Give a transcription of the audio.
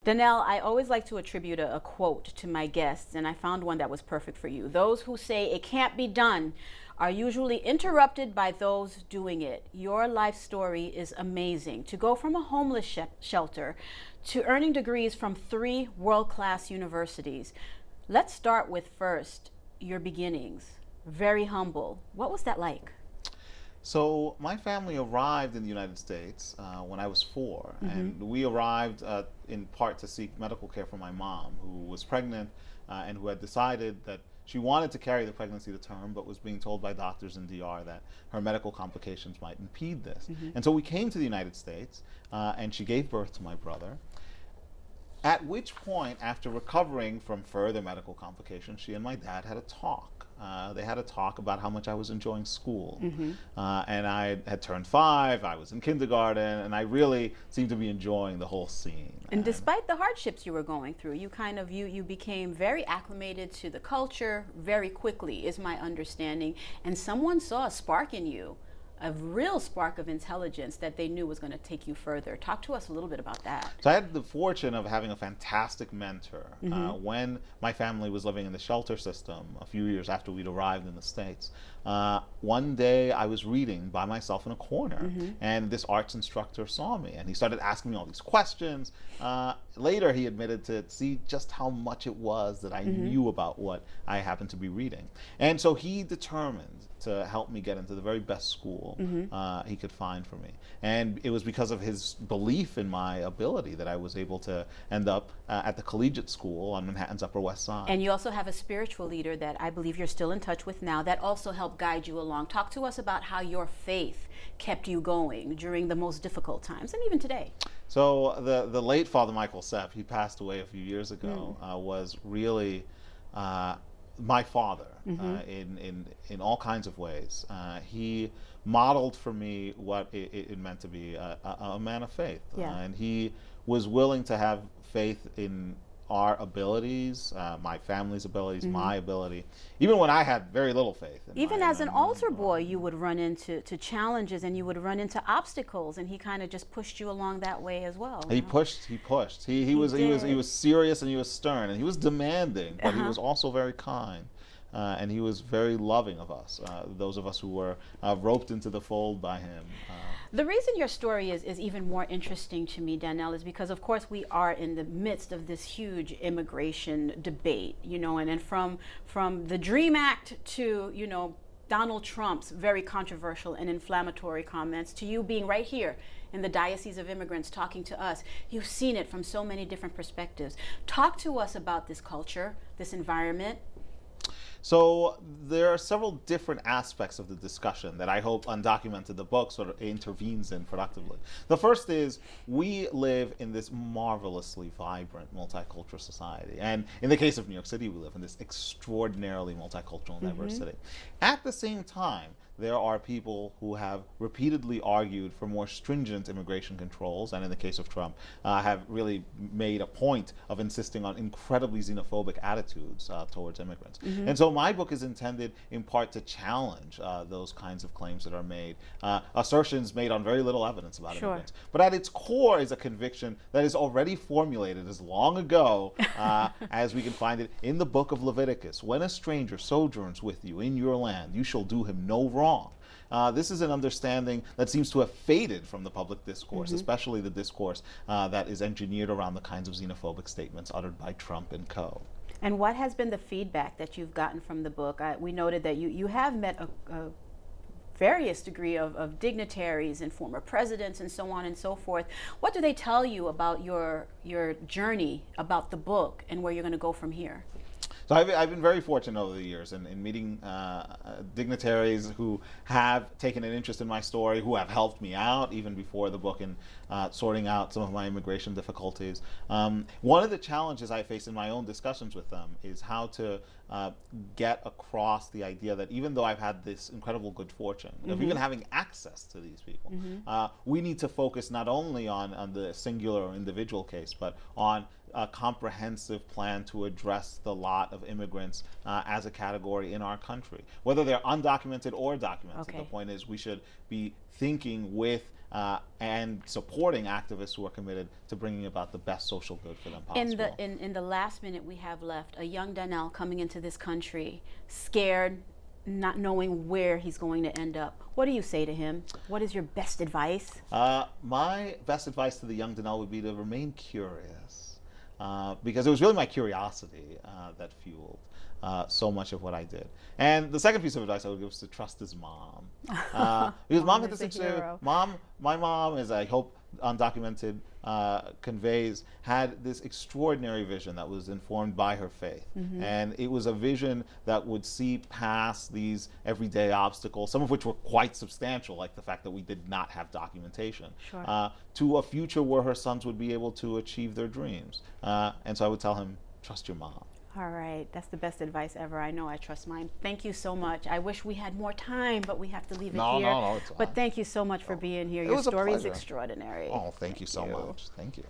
Danelle, I always like to attribute a quote to my guests, and I found one that was perfect for you. Those who say it can't be done are usually interrupted by those doing it. Your life story is amazing. To go from a homeless shelter to earning degrees from 3 world-class universities. Let's start with first, your beginnings. Very humble. What was that like? So my family arrived in the United States when I was 4, and we arrived in part to seek medical care for my mom, who was pregnant and who had decided that she wanted to carry the pregnancy to term, but was being told by doctors in DR that her medical complications might impede this. And so we came to the United States, and she gave birth to my brother. At which point, after recovering from further medical complications, she and my dad had a talk. They had a talk about how much I was enjoying school. And I had turned 5, I was in kindergarten, and I really seemed to be enjoying the whole scene. And despite the hardships you were going through, you became very acclimated to the culture very quickly, is my understanding. And someone saw a spark in you, a real spark of intelligence that they knew was going to take you further. Talk to us a little bit about that. So I had the fortune of having a fantastic mentor. When my family was living in the shelter system a few years after we'd arrived in the States, one day I was reading by myself in a corner, and this arts instructor saw me, and he started asking me all these questions. Later he admitted to see just how much it was that I knew about what I happened to be reading. And so he determined to help me get into the very best school he could find for me. And it was because of his belief in my ability that I was able to end up at the collegiate school on Manhattan's Upper West Side. And you also have a spiritual leader that I believe you're still in touch with now that also helped guide you along. Talk to us about how your faith kept you going during the most difficult times and even today. So the late Father Michael Sepp, he passed away a few years ago, was really my father in all kinds of ways. He modeled for me what it meant to be a man of faith. And he was willing to have faith in our abilities, my family's abilities, my ability, even when I had very little faith. Even as an altar boy, you would run into challenges and you would run into obstacles, and he kind of just pushed you along that way as well. He pushed. He was serious and he was stern and he was demanding, but he was also very kind. And he was very loving of us, those of us who were roped into the fold by him. The reason your story is even more interesting to me, Danelle, is because, of course, we are in the midst of this huge immigration debate, and from the DREAM Act to, Donald Trump's very controversial and inflammatory comments, to you being right here in the Diocese of Immigrants talking to us. You've seen it from so many different perspectives. Talk to us about this culture, this environment. So there are several different aspects of the discussion that I hope Undocumented, the book, sort of intervenes in productively. The first is we live in this marvelously vibrant multicultural society. And in the case of New York City, we live in this extraordinarily multicultural and diverse city. At the same time, there are people who have repeatedly argued for more stringent immigration controls, and in the case of Trump, have really made a point of insisting on incredibly xenophobic attitudes towards immigrants. And so my book is intended in part to challenge those kinds of claims that are made, assertions made on very little evidence about immigrants. But at its core is a conviction that is already formulated as long ago as we can find it in the book of Leviticus. When a stranger sojourns with you in your land, you shall do him no wrong. This is an understanding that seems to have faded from the public discourse, especially the discourse that is engineered around the kinds of xenophobic statements uttered by Trump and co. And what has been the feedback that you've gotten from the book? We noted that you have met a various degree of dignitaries and former presidents and so on and so forth. What do they tell you about your journey, about the book, and where you're going to go from here? So I've been very fortunate over the years in meeting dignitaries who have taken an interest in my story, who have helped me out even before the book in sorting out some of my immigration difficulties. One of the challenges I face in my own discussions with them is how to get across the idea that even though I've had this incredible good fortune of even having access to these people, we need to focus not only on the singular or individual case, but on a comprehensive plan to address the lot of immigrants as a category in our country, whether they're undocumented or documented. The point is we should be thinking with and supporting activists who are committed to bringing about the best social good for them possible. In the last minute we have left, a young Donnell coming into this country, scared, not knowing where he's going to end up. What do you say to him? What is your best advice? My best advice to the young Donnell would be to remain curious, because it was really my curiosity that fueled so much of what I did. And the second piece of advice I would give was to trust his mom. Because mom had this my mom, as I hope Undocumented conveys, had this extraordinary vision that was informed by her faith. And it was a vision that would see past these everyday obstacles, some of which were quite substantial, like the fact that we did not have documentation, to a future where her sons would be able to achieve their dreams. And so I would tell him, trust your mom. All right, that's the best advice ever. I know I trust mine. Thank you so much. I wish we had more time, but we have to leave it here. No, it's but thank you so much for being here. It Your was a story is pleasure. extraordinary. Oh, thank you so much. Thank you.